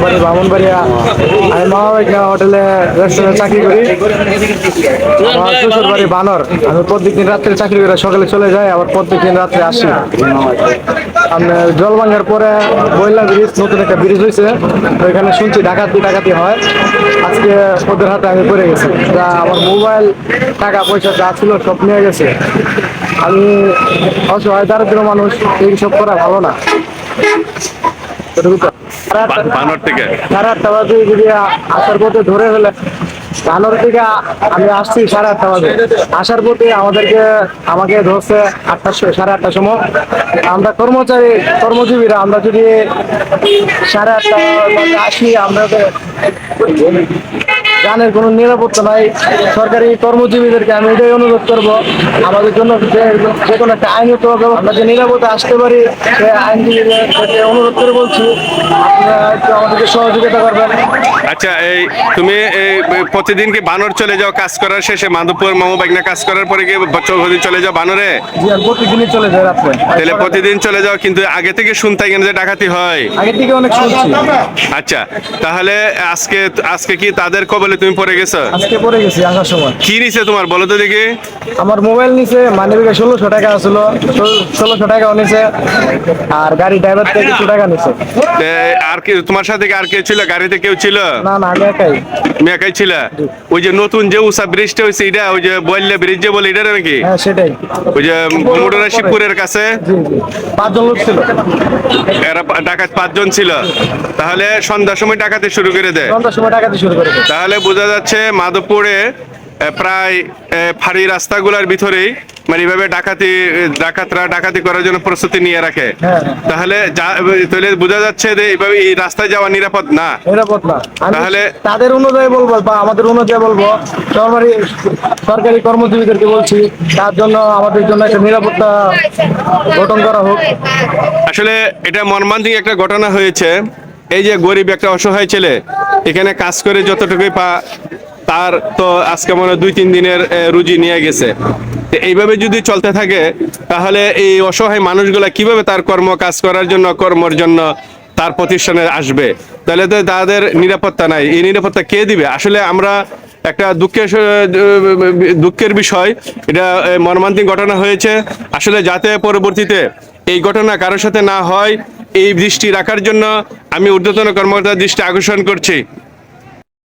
বাড়ি ব্রাহ্মণবাড়িয়া। আমি মামাবাড়ি হোটেলে রেস্টুরেন্টে চাকরি করি। আমার শ্বশুর বাড়ি বানর। আমি প্রত্যেকদিন রাত্রে চাকরি করে সকালে চলে যাই, আবার প্রত্যেকদিন রাত্রে আসি। আমরা জলভাঙ্গার পরে বইলা ব্রিজ, নতুন একটা ব্রিজ হয়েছে, ওইখানে শুনছি ডাকাতি ডাকাতি হয়। আজকে ওদের হাতে আমি পড়ে গেছি, যা আমার মোবাইল, টাকা পয়সা যা ছিল সব নিয়ে গেছে। আমি অসহায় দারিদ্র মানুষ, এইসব করা ভালো না। বানর থেকে সাড়ে আটটা বাজে যদি আসার পথে ধরে ফেলে, বানর থেকে আমি আসছি 8:30 বাজে, আসার পথে আমাকে ধরছে সাড়ে আটটার সময়। আমরা কর্মজীবীরা, আমরা যদি 8:30 বাজে আসি, আমরা জানের কোনো নিরাপত্তা নাই। সরকারি কর্মজীবীদেরকে আমি এটাই অনুরোধ করবো, আমাদের জন্য যে কোনো একটা আইনত আমরা যে নিরাপদে আসতে পারি, সে আইনজীবীদেরকে অনুরোধ করে বলছি, আপনারা একটু আমাদেরকে সহযোগিতা করবেন। আচ্ছা, তুমি প্রতিদিন কি বানর চলে যাও কাজ করার শেষে? মাধবপুর মামাবাগনা কাজ করার পরে কি চলে যাও বানরে? জি, আর প্রতিদিনই চলে যায় রাত্রে। তাহলে প্রতিদিন চলে যাও, কিন্তু আগে থেকে শুনতে গেলে যে ডাকাতি হয়। আগে থেকে অনেক শুনছি। আচ্ছা, তাহলে আজকে কি তাদের কবলে তুমি পড়ে গেছো? আজকে পড়ে গেছি আসার সময়। কি নিছে তোমার, বলো তো দেখি। আমার মোবাইল নিছে, মানিব্যাগে 1600 টাকা ছিল, 1600 টাকাও নিছে, আর গাড়ি ড্রাইভার থেকে কিছু টাকা নিছে। আর কি তোমার সাথে আর কেউ ছিল? গাড়িতে কেউ ছিল? না না, আমি একাই। তুমি একাই ছিল? ওই যে নতুন যে উষা ব্রিজটা হয়েছে, এটা ওই যে বললে ব্রিজ যে বলে, এটা নাকি? হ্যাঁ, সেটাই। ওই যে মোটরা শিবপুরের কাছে। জি জি, 5 জন লোক ছিল। এরা ডাকাত 5 জন ছিল। তাহলে সন্ধ্যার সময় ডাকাতি শুরু করে দেয়। সন্ধ্যার সময় ডাকাতি শুরু করে দেয়। তাহলে বোঝা যাচ্ছে মাধবপুরে প্রায় ফাঁড়ি রাস্তাগুলোর ভিতরেই মানে এইভাবে ডাকাতরা ডাকাতি করার জন্য প্রস্তুতি নিয়ে রাখে। হ্যাঁ। তাহলে বোঝা যাচ্ছে যে এইভাবে এই রাস্তায় যাওয়া নিরাপদ না। নিরাপদ না। তাহলে তাদের অনুযায়ী বলবো বা আমাদের অনুযায়ী বলবো, সরকারি কর্মজীবীদেরকে বলছি, তার জন্য আমাদের জন্য একটা নিরাপত্তা গঠন করা হোক। আসলে এটা মর্মান্তিক একটা ঘটনা হয়েছে। এই যে গরিব একটা অসহায় ছেলে এখানে কাজ করে যতটুকুই তার তো আজকে মনে হয় 2-3 দিনের রুজি নিয়ে গেছে। এইভাবে যদি চলতে থাকে তাহলে এই অসহায় মানুষগুলা কিভাবে তার কাজ করার জন্য, কর্মের জন্য তার প্রতিষ্ঠানে আসবে? তাহলে তো তাদের নিরাপত্তা নাই। এই নিরাপত্তা কে দিবে? আসলে আমরা একটা দুঃখের বিষয়, এটা মর্মান্তিক ঘটনা হয়েছে। আসলে যাতে পরবর্তীতে এই ঘটনা কারোর সাথে না হয়, এই দৃষ্টি রাখার জন্য আমি ঊর্ধ্বতন কর্মকর্তার দৃষ্টি আকর্ষণ করছি।